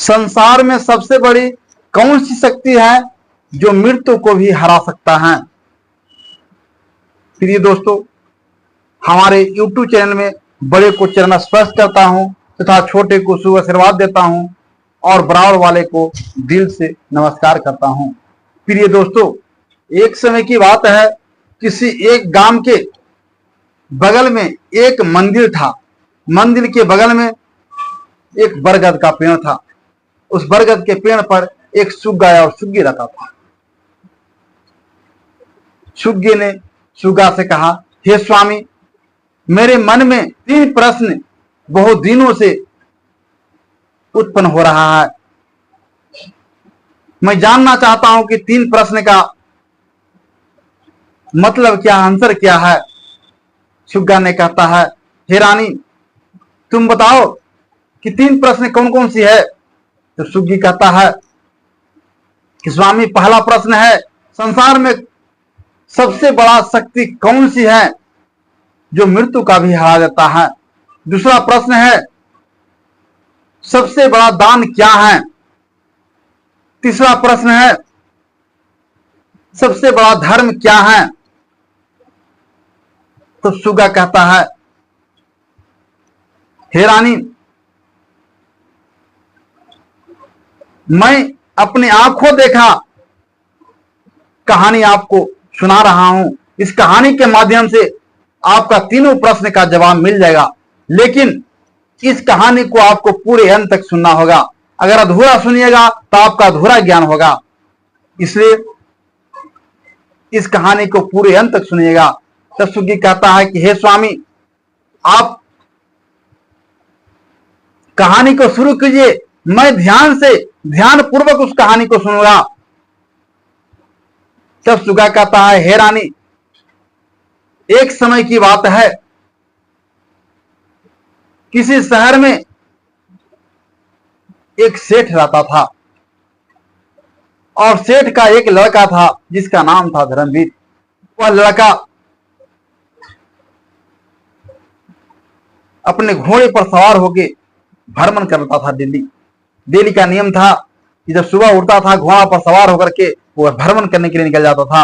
संसार में सबसे बड़ी कौन सी शक्ति है जो मृत्यु को भी हरा सकता है? प्रिय दोस्तों, हमारे YouTube चैनल में बड़े को चरण स्पर्श करता हूं तथा छोटे को शुभ आशीर्वाद देता हूं और बराबर वाले को दिल से नमस्कार करता हूं। प्रिय दोस्तों, एक समय की बात है, किसी एक गांव के बगल में एक मंदिर था। मंदिर के बगल में एक बरगद का पेड़ था। उस बरगद के पेड़ पर एक सुग्गा और सुग्गी रहता था। सुग्गे ने सुग्गा से कहा, हे स्वामी, मेरे मन में 3 प्रश्न बहुत दिनों से उत्पन्न हो रहा है। मैं जानना चाहता हूं कि 3 प्रश्न का मतलब क्या, आंसर क्या है। सुग्गा ने कहता है, हे रानी, तुम बताओ कि 3 प्रश्न कौन कौन सी है। तो सुग्गी कहता है कि स्वामी, पहला प्रश्न है, संसार में सबसे बड़ा शक्ति कौन सी है जो मृत्यु का भी हरा देता है। दूसरा प्रश्न है, सबसे बड़ा दान क्या है। तीसरा प्रश्न है, सबसे बड़ा धर्म क्या है। तो सुग्गा कहता है, हे रानी, मैं अपने आंखों देखा कहानी आपको सुना रहा हूं। इस कहानी के माध्यम से आपका तीनों प्रश्न का जवाब मिल जाएगा, लेकिन इस कहानी को आपको पूरे अंत तक सुनना होगा। अगर अधूरा सुनिएगा तो आपका अधूरा ज्ञान होगा। इसलिए इस कहानी को पूरे अंत तक सुनिएगा। तब सुग्गी कहता है कि हे स्वामी, आप कहानी को शुरू कीजिए, मैं ध्यान पूर्वक उस कहानी को सुनूंगा। तब सुग्गा कहता है, हे रानी, एक समय की बात है, किसी शहर में एक सेठ रहता था और सेठ का एक लड़का था जिसका नाम था धर्मवीर। वह लड़का अपने घोड़े पर सवार होकर भ्रमण करता था। दिल्ली का नियम था कि जब सुबह उठता था, घोड़ा पर सवार होकर के वह भ्रमण करने के लिए निकल जाता था।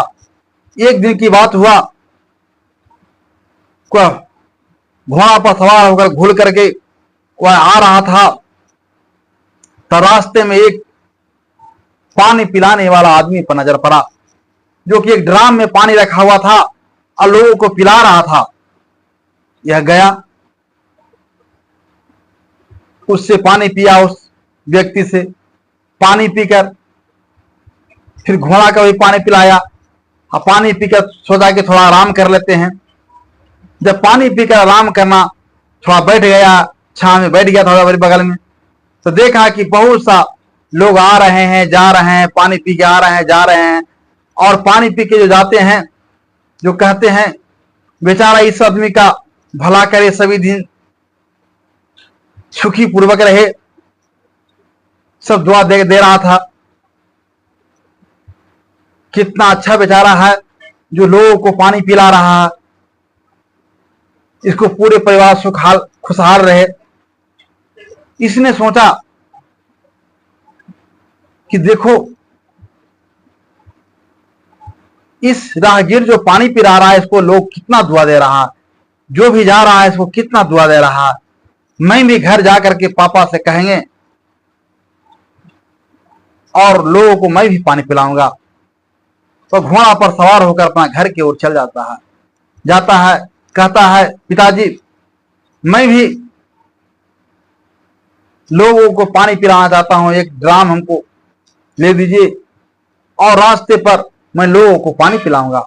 एक दिन की बात हुआ, घोड़ा पर सवार होकर घूल करके वह आ रहा था, तो रास्ते में एक पानी पिलाने वाला आदमी पर नजर पड़ा, जो कि एक ड्राम में पानी रखा हुआ था और लोगों को पिला रहा था। यह गया, उससे पानी पिया, उस व्यक्ति से पानी पीकर फिर घोड़ा का भी पानी पिलाया और पानी पीकर सोचा कि थोड़ा आराम कर लेते हैं। जब पानी पीकर आराम करना, थोड़ा बैठ गया, छांव में बैठ गया थोड़ा बड़ी बगल में, तो देखा कि बहुत सा लोग आ रहे हैं, जा रहे हैं, पानी पी के आ रहे हैं, जा रहे हैं। और पानी पी के जो जाते हैं, जो कहते हैं, बेचारा इस आदमी का भला करे, सभी दिन सुखी पूर्वक रहे, सब दुआ दे रहा था। कितना अच्छा बेचारा है जो लोगों को पानी पिला रहा है, इसको पूरे परिवार खुशहाल रहे। इसने सोचा कि देखो, इस राहगीर जो पानी पिला रहा है, इसको लोग कितना दुआ दे रहा है, जो भी जा रहा है इसको कितना दुआ दे रहा है। मैं भी घर जाकर के पापा से कहेंगे और लोगों को मैं भी पानी पिलाऊंगा। तो घोड़ा पर सवार होकर अपना घर की ओर चल जाता है, कहता है, पिताजी, मैं भी लोगों को पानी पिलाना चाहता हूं, एक ड्राम हमको ले दीजिए और रास्ते पर मैं लोगों को पानी पिलाऊंगा।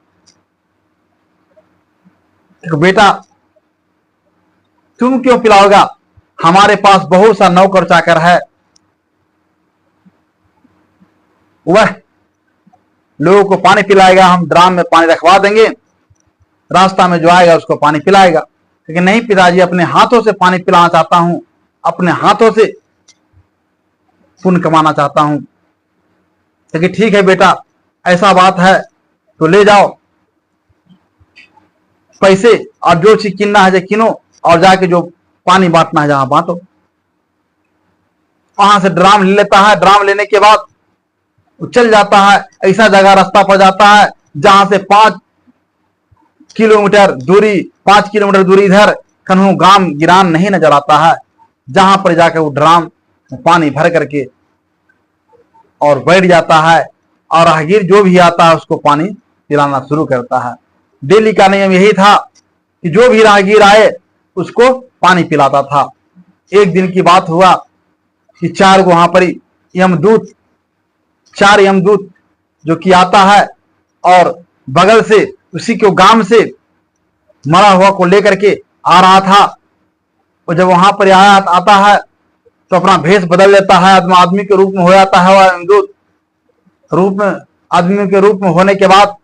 तो बेटा, तुम क्यों पिलाओगा, हमारे पास बहुत सा नौकर चाकर है, वह लोगों को पानी पिलाएगा, हम ड्राम में पानी रखवा देंगे, रास्ता में जो आएगा उसको पानी पिलाएगा। लेकिन नहीं पिताजी, अपने हाथों से पानी पिलाना चाहता हूं, अपने हाथों से पुण्य कमाना चाहता हूं। लेकिन ठीक है बेटा, ऐसा बात है तो ले जाओ पैसे और जो चीज किनना है जो किनो, और जाके जो पानी बांटना है जहां बांटो। वहां से ड्राम ले लेता है। ड्राम लेने के बाद वो चल जाता है, ऐसा जगह रास्ता पर जाता है जहां से 5 किलोमीटर दूरी इधर कन्हू गांव गिरान नहीं नजर आता है, जहां पर जाकर वो ड्राम पानी भर करके और बैठ जाता है, और राहगीर जो भी आता है उसको पानी पिलाना शुरू करता है। डेली का नियम यही था कि जो भी राहगीर आए उसको पानी पिलाता था। एक दिन की बात हुआ कि 4 वहां पर यमदूत 4 यमदूत जो कि आता है और बगल से उसी के गांव से मरा हुआ को लेकर के आ रहा था। और जब वहां पर आता है तो अपना भेष बदल लेता है, आदमी के रूप में हो जाता है। वह यमदूत रूप में आदमी के रूप में होने के बाद,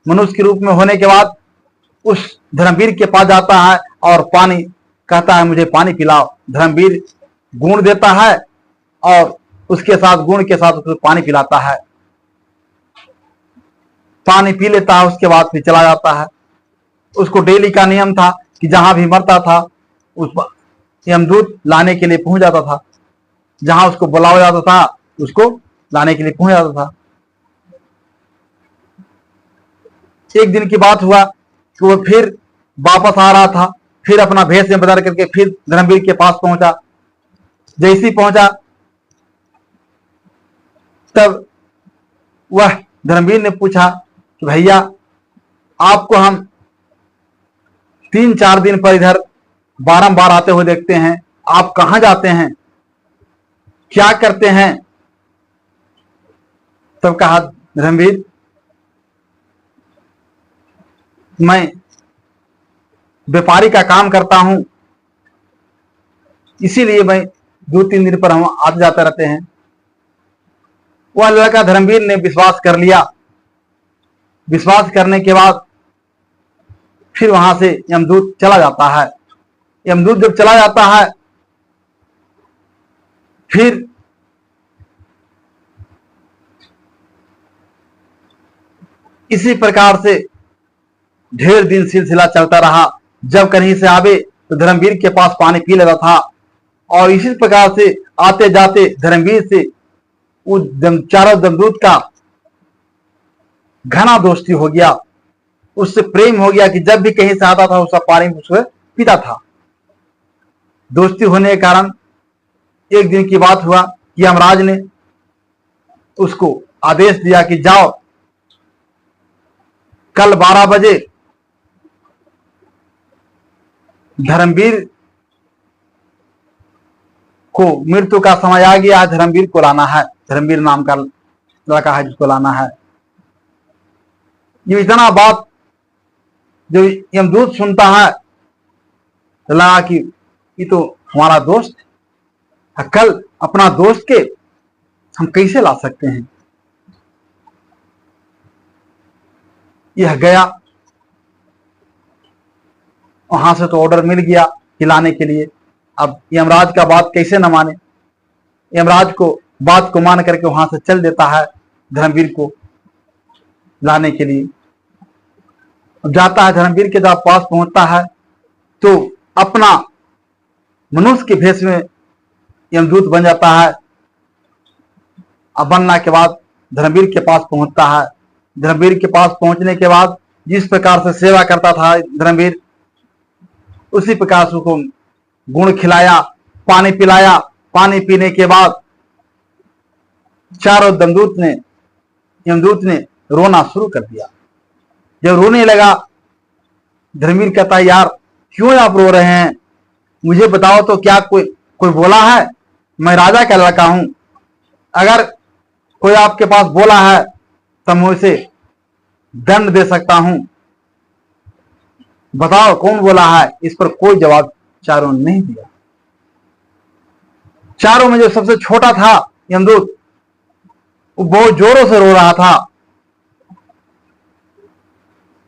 मनुष्य के रूप में होने के बाद उस धर्मवीर के पास जाता है और पानी कहता है, मुझे पानी पिलाओ। धर्मवीर गुण देता है और उसके साथ गुण के साथ उसको पानी पिलाता है। पानी पी लेता है, उसके बाद फिर चला जाता है। उसको डेली का नियम था कि जहां भी मरता था उस यमदूत लाने के लिए पहुंच जाता था, जहां उसको बुलाया जाता था उसको लाने के लिए पहुंच जाता था। एक दिन की बात हुआ कि वो फिर वापस आ रहा था, फिर अपना भेष में बदल करके फिर धर्मवीर के पास पहुंचा। जैसे ही पहुंचा तब वह धर्मवीर ने पूछा कि भैया, आपको हम 3-4 दिन पर इधर बारंबार आते हुए देखते हैं, आप कहां जाते हैं, क्या करते हैं? तब कहा धर्मवीर, मैं व्यापारी का काम करता हूं, इसीलिए मैं 2-3 दिन पर हम आते जाते रहते हैं। वह लड़का धर्मवीर ने विश्वास कर लिया। विश्वास करने के बाद फिर वहां से यमदूत चला जाता है। यमदूत जब चला जाता है फिर इसी प्रकार से ढेर दिन सिलसिला चलता रहा। जब कहीं से आवे तो धर्मवीर के पास पानी पी लेता था, और इसी प्रकार से आते जाते धर्मवीर से उस चारों दमदूत का घना दोस्ती हो गया। उससे प्रेम हो गया कि जब भी कहीं से आता था उसका पानी उसको पीता था। दोस्ती होने के कारण एक दिन की बात हुआ कि यमराज ने उसको आदेश दिया कि जाओ, कल 12 बजे धर्मवीर को मृत्यु का समय आ गया है, धर्मवीर को लाना है। धर्मवीर नाम का लड़का है जिसको लाना है। ये इतना बात जो यमदूत सुनता है तो लगा कि ये तो हमारा दोस्त है, कल अपना दोस्त के हम कैसे ला सकते हैं। यह गया, वहां से तो ऑर्डर मिल गया खिलाने के लिए। अब यमराज का बात कैसे न माने। यमराज को बात को मान करके वहां से चल देता है धर्मवीर को लाने के लिए। अब जाता है, धर्मवीर के जब पास पहुंचता है तो अपना मनुष्य के भेष में यमदूत बन जाता है। अब बनने के बाद धर्मवीर के पास पहुंचता है। धर्मवीर के पास पहुंचने के बाद जिस प्रकार से सेवा करता था धर्मवीर, उसी प्रकार से उसको गुण खिलाया, पानी पिलाया। पानी पीने के बाद चारों यमदूत ने रोना शुरू कर दिया। जब रोने लगा, धर्मवीर कहता, यार क्यों आप रो रहे हैं, मुझे बताओ तो, क्या कोई बोला है? मैं राजा का लड़का हूं, अगर कोई आपके पास बोला है तो मैं उसे दंड दे सकता हूं, बताओ कौन बोला है? इस पर कोई जवाब चारों ने नहीं दिया। चारों में जो सबसे छोटा था यमदूत, वो बहुत जोरों से रो रहा था।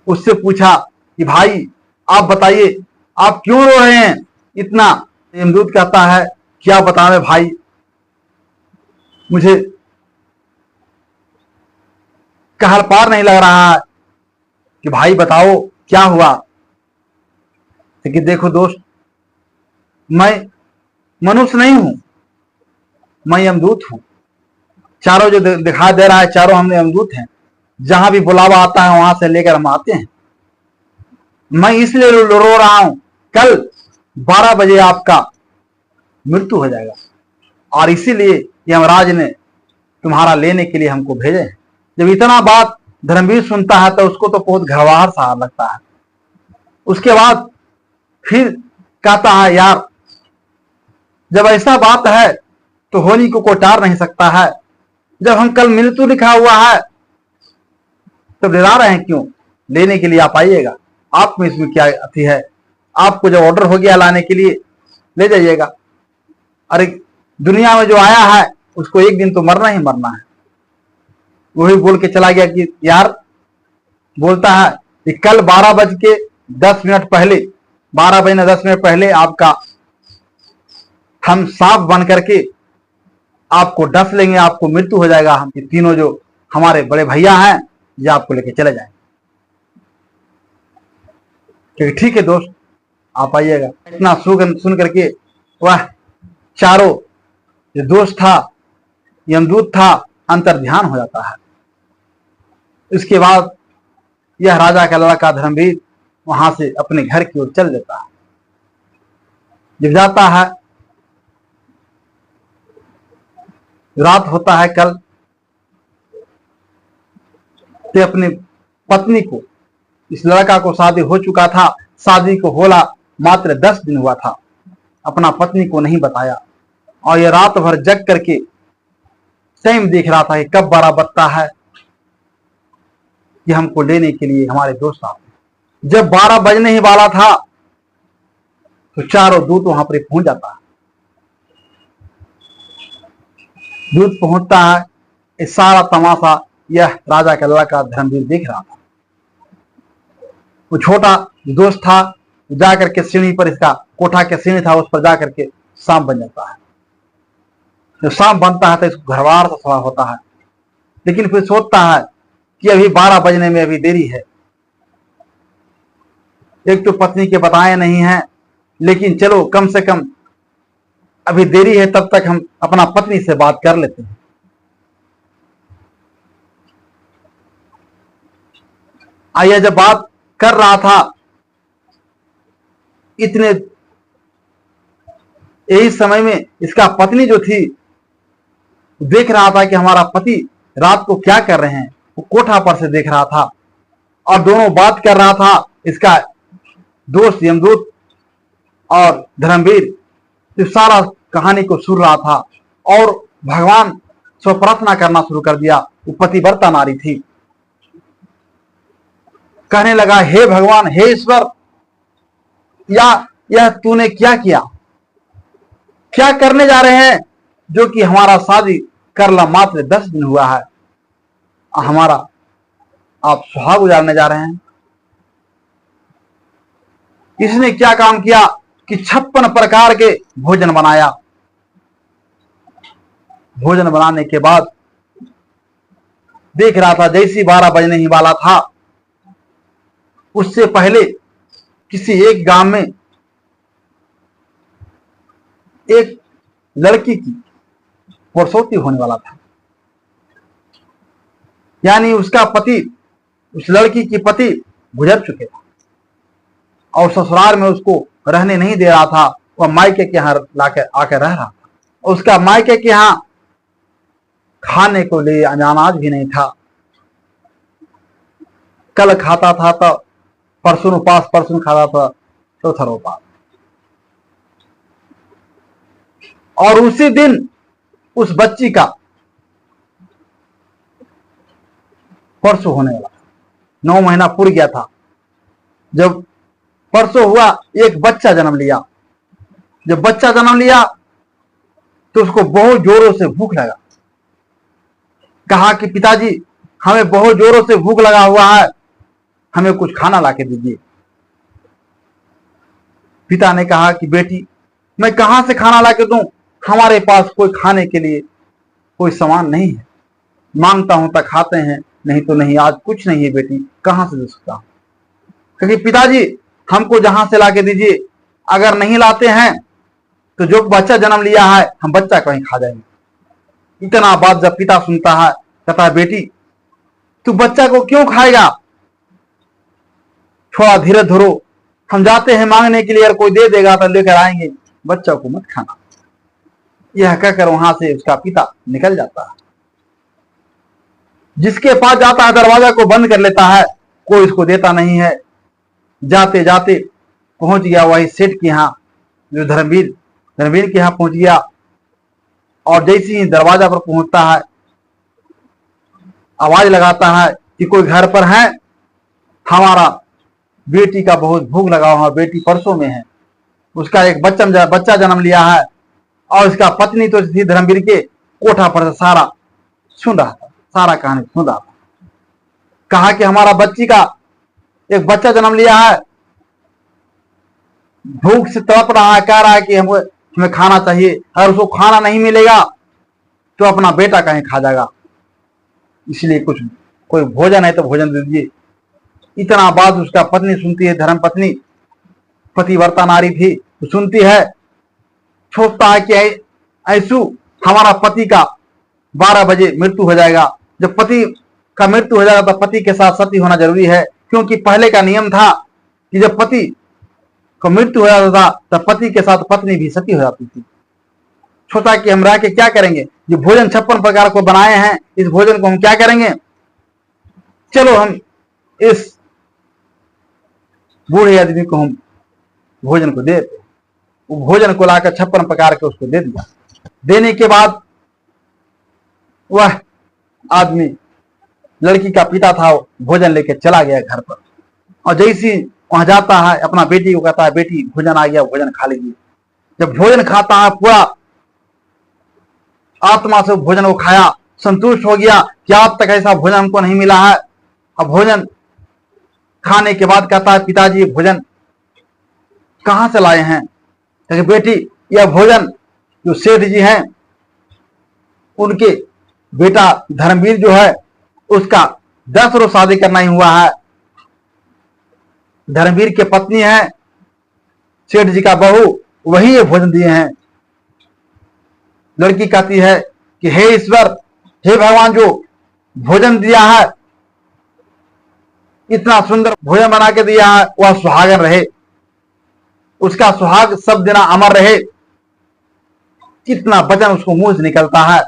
उससे पूछा कि भाई आप बताइए, आप क्यों रो रहे हैं इतना? यमदूत कहता है, क्या बतावे भाई, मुझे कहर पार नहीं लग रहा है कि भाई बताओ क्या हुआ। लेकिन देखो दोस्त, मैं मनुष्य नहीं हूं, मैं यमदूत हूं। चारों जो दिखाई दे रहा है, चारों हमने यमदूत हैं। जहां भी बुलावा आता है वहां से लेकर हम आते हैं। मैं इसलिए रो रहा हूं, कल 12 बजे आपका मृत्यु हो जाएगा, और इसीलिए यमराज ने तुम्हारा लेने के लिए हमको भेजे हैं। जब इतना बात धर्मवीर सुनता है तो उसको तो बहुत घबराहट सा लगता है। उसके बाद फिर कहता है, यार जब ऐसा बात है तो होनी को कोई टार नहीं सकता है। जब हम कल मृत्यु लिखा हुआ है तो डरा रहे हैं क्यों? लेने के लिए आप आइएगा। आप में इसमें क्या अति है? आपको जब ऑर्डर हो गया लाने के लिए, ले जाइएगा। अरे दुनिया में जो आया है उसको एक दिन तो मरना ही मरना है। वही बोल के चला गया कि यार, बोलता है कि कल 12:10 पहले, 12:10 पहले आपका हम सांप बन करके आपको डस लेंगे, आपको मृत्यु हो जाएगा। हम ये तीनों जो हमारे बड़े भैया हैं ये आपको लेके चले जाएंगे। क्योंकि ठीक है दोस्त, आप आइएगा। इतना सुन करके वह चारों जो दोस्त था, यमदूत था, अंतर ध्यान हो जाता है। इसके बाद यह राजा का लड़का धर्मवीर वहां से अपने घर की ओर चल देता है। जब जाता है, रात होता है कल, तो अपनी पत्नी को, इस लड़का को शादी हो चुका था, शादी को होला मात्र 10 दिन हुआ था, अपना पत्नी को नहीं बताया। और ये रात भर जग करके टाइम देख रहा था कि कब 12 बजता है कि हमको लेने के लिए हमारे दोस्त आते। जब 12 बजने ही वाला था तो चारों दूत वहां पर पहुंच जाता है। दूत पहुंचता है, इस सारा तमाशा यह राजा का लड़का धर्मवीर देख रहा था। वो छोटा दोस्त था, जाकर के सीढ़ी पर, इसका कोठा के सीढ़ी था, उस पर जाकर के सांप बन जाता है। जब सांप बनता है तो इसको घरवार सा सवाल होता है, लेकिन फिर सोचता है कि अभी 12 बजने में अभी देरी है। एक तो पत्नी के बताए नहीं है, लेकिन चलो कम से कम अभी देरी है, तब तक हम अपना पत्नी से बात कर लेते हैं। आइए, जब बात कर रहा था, इतने यही समय में इसका पत्नी जो थी देख रहा था कि हमारा पति रात को क्या कर रहे हैं। वो कोठा पर से देख रहा था और दोनों बात कर रहा था। इसका दोस्त यमदूत और धर्मवीर तो सारा कहानी को सुन रहा था और भगवान से प्रार्थना करना शुरू कर दिया। वो पतिव्रता नारी थी। कहने लगा, हे भगवान, हे ईश्वर, यह तूने क्या किया? क्या करने जा रहे हैं जो कि हमारा शादी करला मात्र 10 दिन हुआ है, हमारा आप सुहाग उजाड़ने जा रहे हैं। इसने क्या काम किया कि 56 प्रकार के भोजन बनाया। भोजन बनाने के बाद देख रहा था, जैसी 12 बजने ही वाला था, उससे पहले किसी एक गांव में एक लड़की की प्रसूति होने वाला था। यानी उसका पति, उस लड़की की पति गुजर चुके थे और ससुराल में उसको रहने नहीं दे रहा था। वह मायके के यहाँ लाकर आकर रह रहा था। उसका मायके के यहाँ खाने को लिए अनाज भी नहीं था। कल खाता था तो परसों उपास, परसों खाता था चौथा उपास। और उसी दिन उस बच्ची का परसों होने वाला, 9 महीना पूर गया था। जब परसों हुआ, एक बच्चा जन्म लिया। जब बच्चा जन्म लिया तो उसको बहुत जोरों से भूख लगा। कहा कि पिताजी, हमें बहुत जोरों से भूख लगा हुआ है, हमें कुछ खाना लाके दीजिए। पिता ने कहा कि बेटी, मैं कहां से खाना लाके दूं? हमारे पास कोई खाने के लिए कोई सामान नहीं है। मांगता हूं तक खाते हैं, नहीं तो नहीं। आज कुछ नहीं है बेटी, कहां से दे सकता हूं? क्योंकि पिताजी, हमको जहां से लाके दीजिए, अगर नहीं लाते हैं तो जो बच्चा जन्म लिया है हम बच्चा कहीं खा जाएंगे। इतना बात जब पिता सुनता है, कहता है बेटी तू बच्चा को क्यों खाएगा, थोड़ा धीरे धरो, हम जाते हैं मांगने के लिए, अगर कोई दे देगा तो लेकर आएंगे, बच्चा को मत खाना। यह कहकर वहां से उसका पिता निकल जाता है। जिसके पास जाता है दरवाजा को बंद कर लेता है, कोई इसको देता नहीं है। जाते जाते पहुंच गया वही सेठ के यहाँ, जो धर्मवीर के यहाँ पहुंच गया। और जैसे ही दरवाजा पर पहुंचता है, आवाज लगाता है कि कोई घर पर है, हमारा बेटी का बहुत भूख लगा हुआ, बेटी परसों में है, उसका एक बच्चा जन्म लिया है। और उसका पत्नी तो थी धर्मवीर के, कोठा पर सारा सुन रहा था, सारा कहानी सुन रहा था। कहा कि हमारा बच्ची का एक बच्चा जन्म लिया है, भूख से तड़प रहा है, कह रहा है कि हमें खाना चाहिए, अगर उसको खाना नहीं मिलेगा तो अपना बेटा कहीं खा जाएगा, इसलिए कुछ कोई भोजन है तो भोजन दे दीजिए। इतना बात उसका पत्नी सुनती है, धर्म पत्नी पतिव्रता नारी थी, तो सुनती है, सोचता है कि ऐसू हमारा पति का 12 बजे मृत्यु हो जाएगा। जब पति का मृत्यु हो जाएगा तो पति के साथ सती होना जरूरी है, क्योंकि पहले का नियम था कि जब पति को मृत्यु हो जाता था तब पति के साथ पत्नी भी सती हो जाती थी। सोचा कि हम रह के क्या करेंगे, ये भोजन 56 प्रकार को बनाए हैं, इस भोजन को हम क्या करेंगे, चलो हम इस बूढ़े आदमी को हम भोजन को देते। वो भोजन को लाकर 56 प्रकार के उसको दे दिया। देने के बाद वह आदमी, लड़की का पिता था, वो भोजन लेके चला गया घर पर। और जैसे वहां जाता है, अपना बेटी को कहता है बेटी भोजन आ गया, भोजन खा लीजिए। जब भोजन खाता है, पूरा आत्मा से भोजन को खाया, संतुष्ट हो गया कि आज तक ऐसा भोजन हमको नहीं मिला है। अब भोजन खाने के बाद कहता है पिताजी भोजन कहां से लाए हैं, क्योंकि बेटी यह भोजन जो सेठ जी हैं उनके बेटा धर्मवीर जो है उसका 10 रोज शादी करना ही हुआ है, धर्मवीर के पत्नी है सेठ जी का बहू, वही ये भोजन दिए हैं। लड़की कहती है कि हे ईश्वर, हे भगवान, जो भोजन दिया है, इतना सुंदर भोजन बना के दिया है, वह सुहागन रहे, उसका सुहाग सब दिन अमर रहे। कितना वचन उसको मुंह से निकलता है,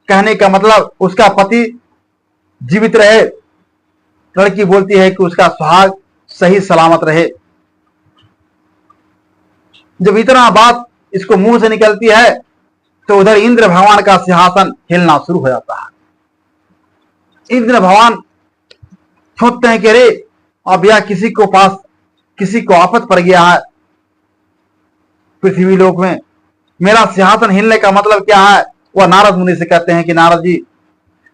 कहने का मतलब उसका पति जीवित रहे। लड़की बोलती है कि उसका सुहाग सही सलामत रहे। जब इतना बात इसको मुंह से निकलती है तो उधर इंद्र भगवान का सिंहासन हिलना शुरू हो जाता है। इंद्र भगवान सोचते हैं कि अरे अब यह किसी को आफत पड़ गया है पृथ्वी लोक में, मेरा सिंहासन हिलने का मतलब क्या है। वह नारद मुनि से कहते हैं कि नारद जी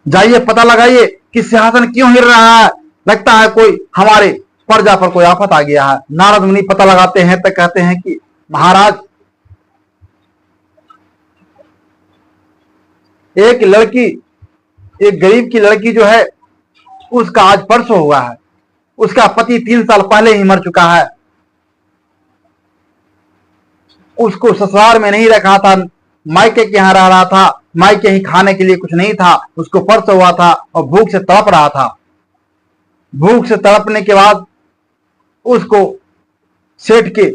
जाइए पता लगाइए कि सिंहासन क्यों हिल रहा है, लगता है कोई हमारे प्रजा पर कोई आफत आ गया है। नारद मुनि पता लगाते हैं तो कहते हैं कि महाराज, एक गरीब की लड़की जो है उसका आज परसों हुआ है, उसका पति 3 साल पहले ही मर चुका है, उसको ससुराल में नहीं रखा था, मायके के यहाँ रह रहा था, मायके ही खाने के लिए कुछ नहीं था, उसको परसों हुआ था और भूख से तड़प रहा था। भूख से तड़पने के बाद उसको सेठ के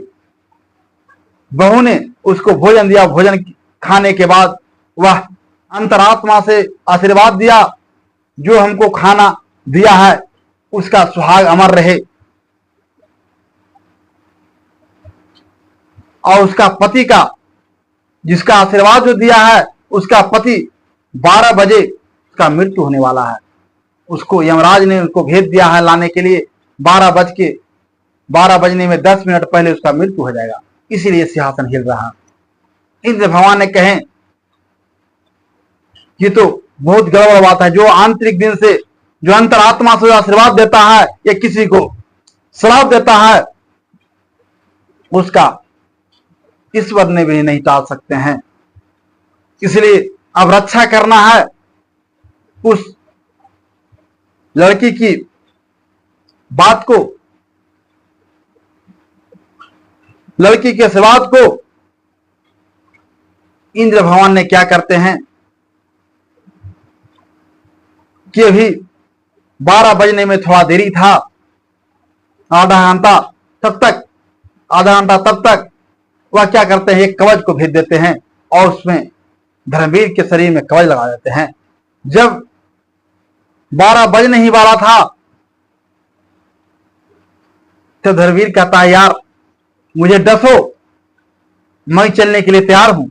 बहू ने उसको भोजन दिया। भोजन खाने के बाद वह अंतरात्मा से आशीर्वाद दिया, जो हमको खाना दिया है उसका सुहाग अमर रहे। और उसका पति का, जिसका आशीर्वाद जो दिया है, उसका पति 12 बजे उसका मृत्यु होने वाला है। उसको यमराज ने उसको भेज दिया है लाने के लिए, 12 बजने में 10 मिनट पहले उसका मृत्यु हो जाएगा, इसीलिए सिंहासन हिल रहा है। इंद्र भगवान ने कहे ये तो बहुत गड़बड़ बात है, जो आंतरिक दिन से, जो अंतरात्मा से आशीर्वाद देता है या किसी को श्राप देता है, उसका ईश्वर ने भी नहीं टाल सकते हैं। इसलिए अब रक्षा करना है उस लड़की की बात को, लड़की के आशीर्वाद को। इंद्र भगवान ने क्या करते हैं, कि अभी 12 बजने में थोड़ा देरी था, आधा घंटा तब तक वह क्या करते हैं, एक कवच को भेज देते हैं और उसमें धर्मवीर के शरीर में कवच लगा देते हैं। जब 12 बजने ही वाला था तो धर्मवीर कहता है, यार मुझे डसो, मैं चलने के लिए तैयार हूं।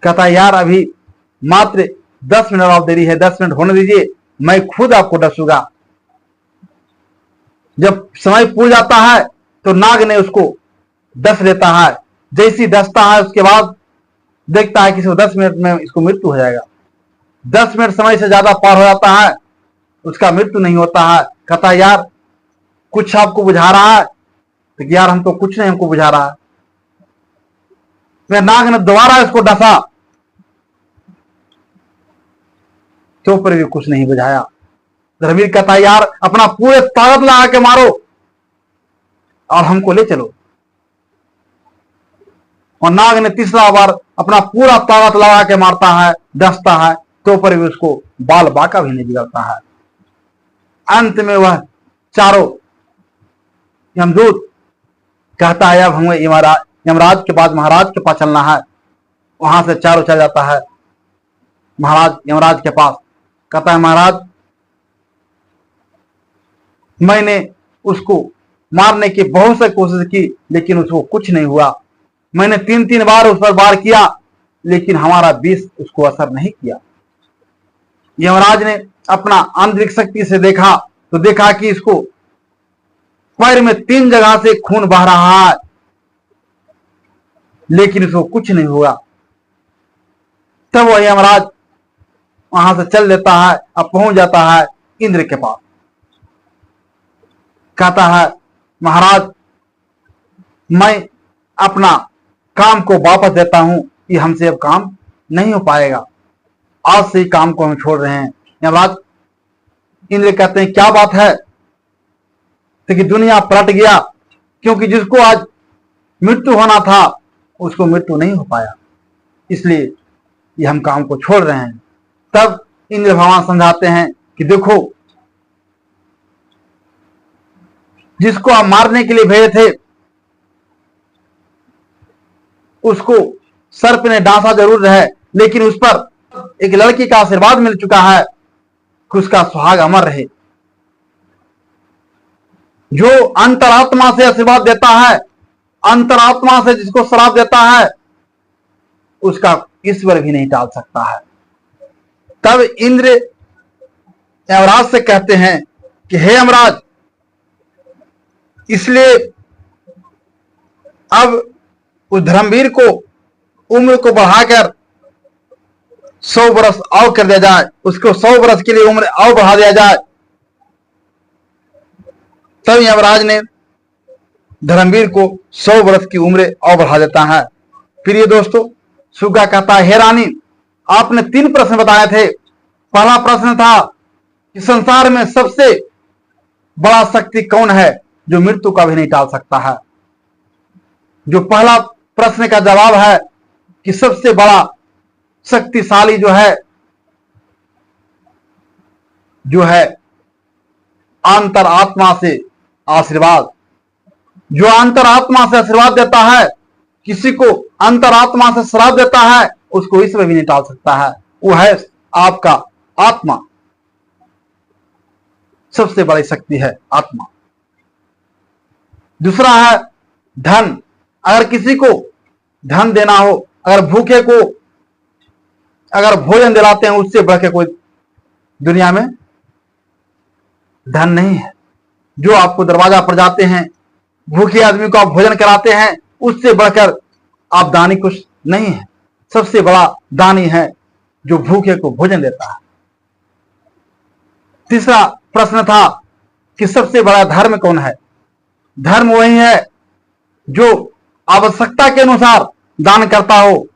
कहता है, यार अभी मात्र 10 मिनट और देरी है, 10 मिनट होने दीजिए, मैं खुद आपको डसूंगा। जब समय पूर जाता है तो नाग ने उसको डस लेता है। जैसी डसता है उसके बाद देखता है कि 10 मिनट में इसको मृत्यु हो जाएगा। 10 मिनट समय से ज्यादा पार हो जाता है, उसका मृत्यु नहीं होता है। कहता है, यार कुछ आपको बुझा रहा है? तो यार हमको कुछ नहीं, हमको बुझा रहा है। फिर नाग ने दोबारा इसको डसा तो पर भी कुछ नहीं बुझाया। धर्मवीर कहता है, यार अपना पूरे ताकत लगा के मारो और हमको ले चलो। और नाग ने तीसरा बार अपना पूरा ताकत लगा के मारता है, डसता है, तो पर भी उसको बाल बाका भी नहीं बिगड़ता है। अंत में वह चारों यमदूत कहता है, अब हमें यमराज के बाद महाराज के पास चलना है। वहां से चारों चल जाता है महाराज यमराज के पास। कहता है, महाराज मैंने उसको मारने की बहुत सी कोशिश की लेकिन उसको कुछ नहीं हुआ। मैंने 3 बार उस पर वार किया लेकिन हमारा विष उसको असर नहीं किया। यमराज ने अपना आंतरिक शक्ति से देखा तो देखा कि इसको पैर में 3 जगह से खून बह रहा है लेकिन इसको कुछ नहीं हुआ। तब वह यमराज वहां से चल देता है, अब पहुंच जाता है इंद्र के पास। कहता है, महाराज मैं अपना काम को वापस देता हूं, ये हमसे अब काम नहीं हो पाएगा, आज से ही काम को हम छोड़ रहे हैं। यमराज इंद्र कहते हैं, क्या बात है? तो कि दुनिया पलट गया, क्योंकि जिसको आज मृत्यु होना था उसको मृत्यु नहीं हो पाया, इसलिए ये हम काम को छोड़ रहे हैं। तब इंद्र भगवान समझाते हैं कि देखो, जिसको आप मारने के लिए भेजे थे उसको सर्प ने डांसा जरूर है लेकिन उस पर एक लड़की का आशीर्वाद मिल चुका है कि उसका सुहाग अमर रहे। जो अंतरात्मा से आशीर्वाद देता है, अंतरात्मा से जिसको श्राप देता है, उसका ईश्वर भी नहीं टाल सकता है। तब इंद्र यमराज से कहते हैं कि हे यमराज, इसलिए अब उस धर्मवीर को उम्र को बढ़ाकर 100 वर्ष और कर दिया जाए, उसको 100 वर्ष के लिए उम्र और बढ़ा दिया जाए। तब यमराज ने धर्मवीर को 100 वर्ष की उम्र और बढ़ा देता है। फिर ये दोस्तों, सुगा कहता है, हे रानी, आपने 3 प्रश्न बताए थे। पहला प्रश्न था कि संसार में सबसे बड़ा शक्ति कौन है जो मृत्यु का भी नहीं टाल सकता है। जो पहला प्रश्न का जवाब है कि सबसे बड़ा शक्तिशाली जो है अंतरात्मा से आशीर्वाद। जो अंतरात्मा से आशीर्वाद देता है, किसी को अंतरात्मा से श्राप देता है, उसको ईश्वर भी नहीं टाल सकता है। वो है आपका आत्मा। सबसे बड़ी शक्ति है आत्मा। दूसरा है धन। अगर किसी को धन देना हो, अगर भूखे को अगर भोजन दिलाते हैं, उससे बढ़ के कोई दुनिया में धन नहीं है। जो आपको दरवाजा पर जाते हैं, भूखे आदमी को आप भोजन कराते हैं, उससे बढ़कर आप दानी कुछ नहीं है। सबसे बड़ा दानी है जो भूखे को भोजन देता है। तीसरा प्रश्न था कि सबसे बड़ा धर्म कौन है। धर्म वही है जो आवश्यकता के अनुसार दान करता हो,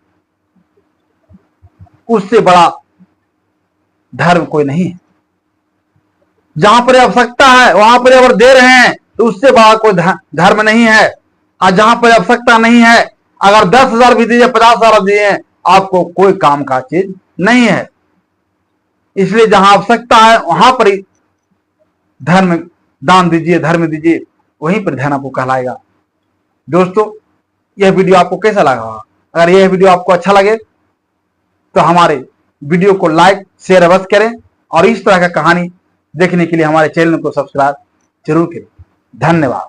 उससे बड़ा धर्म कोई नहीं है। जहां पर आवश्यकता है वहां पर अगर दे रहे हैं तो उससे बड़ा कोई धर्म नहीं है। और जहां पर आवश्यकता नहीं है, अगर 10,000 भी दीजिए, 50,000 दिए, आपको कोई काम का चीज नहीं है। इसलिए जहां आवश्यकता है वहां पर ही धर्म दान दीजिए, धर्म दीजिए, वहीं पर धन आपको कहलाएगा। दोस्तों, यह वीडियो आपको कैसा लगा? अगर यह वीडियो आपको अच्छा लगे तो हमारे वीडियो को लाइक शेयर अवश्य करें और इस तरह का कहानी देखने के लिए हमारे चैनल को सब्सक्राइब जरूर करें। धन्यवाद।